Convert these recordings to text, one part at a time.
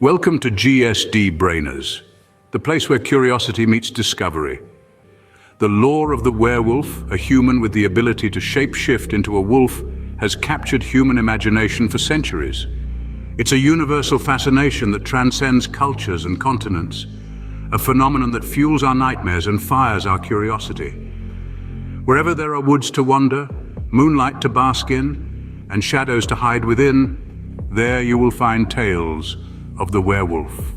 Welcome to GSD Brainers, the place where curiosity meets discovery. The lore of the werewolf, a human with the ability to shape-shift into a wolf, has captured human imagination for centuries. It's a universal fascination that transcends cultures and continents, a phenomenon that fuels our nightmares and fires our curiosity. Wherever there are woods to wander, moonlight to bask in, and shadows to hide within, there you will find tales of the werewolf.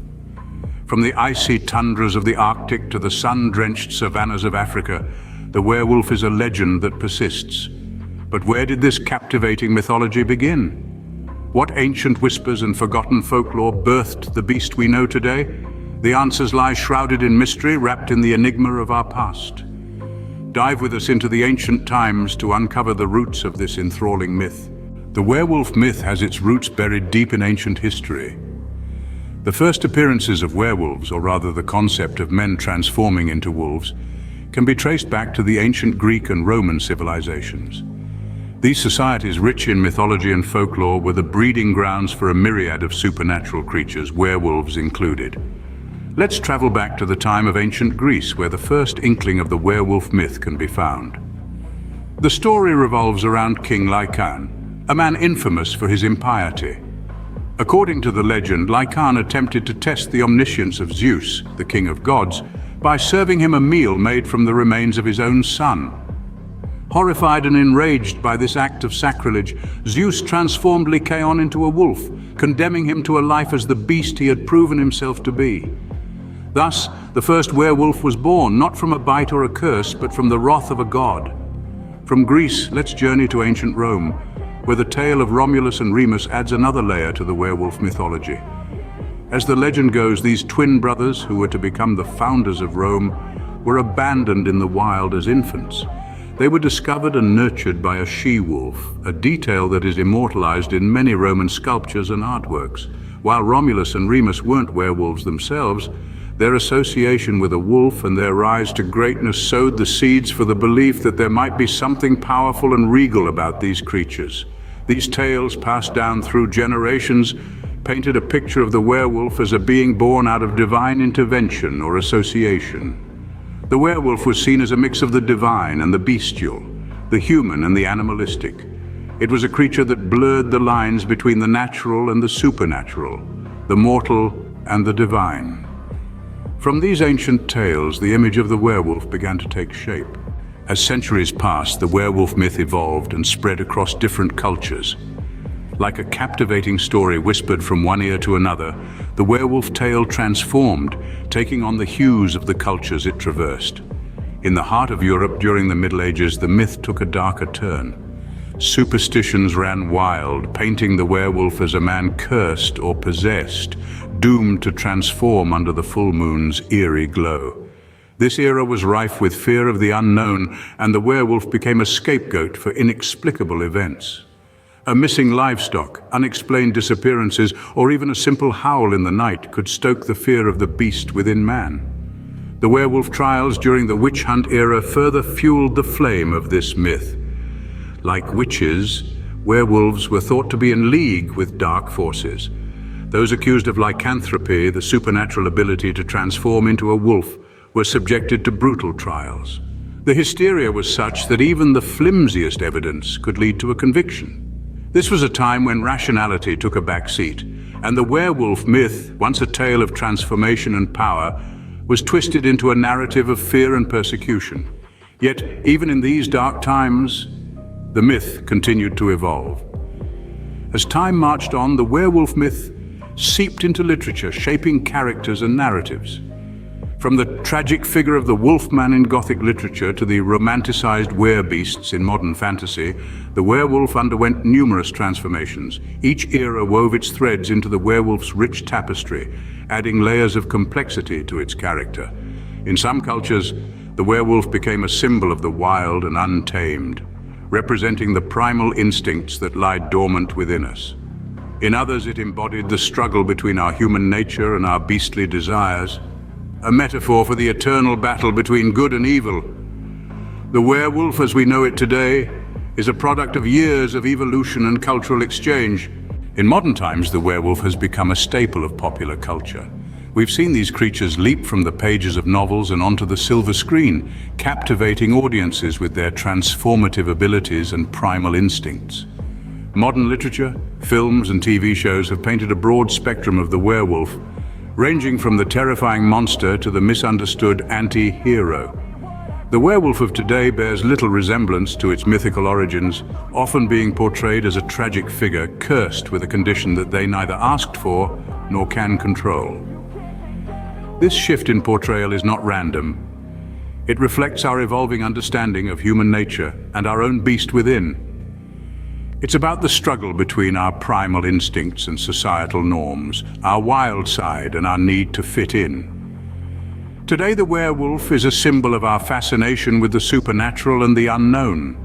From the icy tundras of the Arctic to the sun-drenched savannas of Africa, the werewolf is a legend that persists. But where did this captivating mythology begin? What ancient whispers and forgotten folklore birthed the beast we know today? The answers lie shrouded in mystery, wrapped in the enigma of our past. Dive with us into the ancient times to uncover the roots of this enthralling myth. The werewolf myth has its roots buried deep in ancient history. The first appearances of werewolves, or rather the concept of men transforming into wolves, can be traced back to the ancient Greek and Roman civilizations. These societies, rich in mythology and folklore, were the breeding grounds for a myriad of supernatural creatures, werewolves included. Let's travel back to the time of ancient Greece, where the first inkling of the werewolf myth can be found. The story revolves around King Lycan, a man infamous for his impiety. According to the legend, Lycan attempted to test the omniscience of Zeus, the king of gods, by serving him a meal made from the remains of his own son. Horrified and enraged by this act of sacrilege, Zeus transformed Lycaon into a wolf, condemning him to a life as the beast he had proven himself to be. Thus, the first werewolf was born, not from a bite or a curse, but from the wrath of a god. From Greece, let's journey to ancient Rome, where the tale of Romulus and Remus adds another layer to the werewolf mythology. As the legend goes, these twin brothers, who were to become the founders of Rome, were abandoned in the wild as infants. They were discovered and nurtured by a she-wolf, a detail that is immortalized in many Roman sculptures and artworks. While Romulus and Remus weren't werewolves themselves, their association with a wolf and their rise to greatness sowed the seeds for the belief that there might be something powerful and regal about these creatures. These tales, passed down through generations, painted a picture of the werewolf as a being born out of divine intervention or association. The werewolf was seen as a mix of the divine and the bestial, the human and the animalistic. It was a creature that blurred the lines between the natural and the supernatural, the mortal and the divine. From these ancient tales, the image of the werewolf began to take shape. As centuries passed, the werewolf myth evolved and spread across different cultures. Like a captivating story whispered from one ear to another, the werewolf tale transformed, taking on the hues of the cultures it traversed. In the heart of Europe during the Middle Ages, the myth took a darker turn. Superstitions ran wild, painting the werewolf as a man cursed or possessed, doomed to transform under the full moon's eerie glow. This era was rife with fear of the unknown, and the werewolf became a scapegoat for inexplicable events. A missing livestock, unexplained disappearances, or even a simple howl in the night could stoke the fear of the beast within man. The werewolf trials during the witch hunt era further fueled the flame of this myth. Like witches, werewolves were thought to be in league with dark forces. Those accused of lycanthropy, the supernatural ability to transform into a wolf, were subjected to brutal trials. The hysteria was such that even the flimsiest evidence could lead to a conviction. This was a time when rationality took a back seat, and the werewolf myth, once a tale of transformation and power, was twisted into a narrative of fear and persecution. Yet, even in these dark times, the myth continued to evolve. As time marched on, the werewolf myth seeped into literature, shaping characters and narratives. From the tragic figure of the wolfman in Gothic literature to the romanticized werebeasts in modern fantasy, the werewolf underwent numerous transformations. Each era wove its threads into the werewolf's rich tapestry, adding layers of complexity to its character. In some cultures, the werewolf became a symbol of the wild and untamed, representing the primal instincts that lie dormant within us. In others, it embodied the struggle between our human nature and our beastly desires, a metaphor for the eternal battle between good and evil. The werewolf, as we know it today, is a product of years of evolution and cultural exchange. In modern times, the werewolf has become a staple of popular culture. We've seen these creatures leap from the pages of novels and onto the silver screen, captivating audiences with their transformative abilities and primal instincts. Modern literature, films and TV shows have painted a broad spectrum of the werewolf, ranging from the terrifying monster to the misunderstood anti-hero. The werewolf of today bears little resemblance to its mythical origins, often being portrayed as a tragic figure cursed with a condition that they neither asked for nor can control. This shift in portrayal is not random. It reflects our evolving understanding of human nature and our own beast within. It's about the struggle between our primal instincts and societal norms, our wild side and our need to fit in. Today, the werewolf is a symbol of our fascination with the supernatural and the unknown.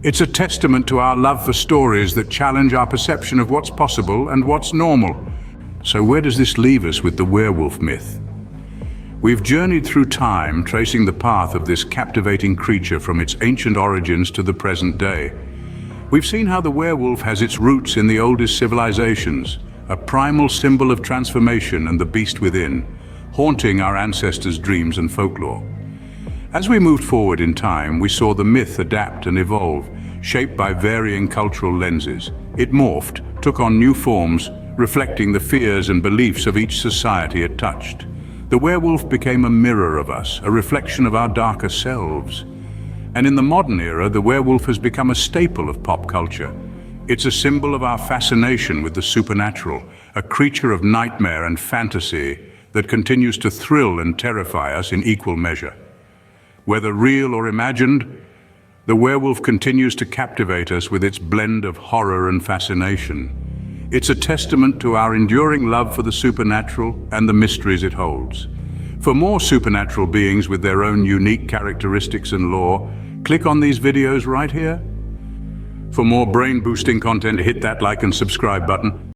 It's a testament to our love for stories that challenge our perception of what's possible and what's normal. So where does this leave us with the werewolf myth? We've journeyed through time, tracing the path of this captivating creature from its ancient origins to the present day. We've seen how the werewolf has its roots in the oldest civilizations, a primal symbol of transformation and the beast within, haunting our ancestors' dreams and folklore. As we moved forward in time, we saw the myth adapt and evolve, shaped by varying cultural lenses. It morphed, took on new forms, reflecting the fears and beliefs of each society it touched. The werewolf became a mirror of us, a reflection of our darker selves. And in the modern era, the werewolf has become a staple of pop culture. It's a symbol of our fascination with the supernatural, a creature of nightmare and fantasy that continues to thrill and terrify us in equal measure. Whether real or imagined, the werewolf continues to captivate us with its blend of horror and fascination. It's a testament to our enduring love for the supernatural and the mysteries it holds. For more supernatural beings with their own unique characteristics and lore, click on these videos right here. For more brain-boosting content, hit that like and subscribe button.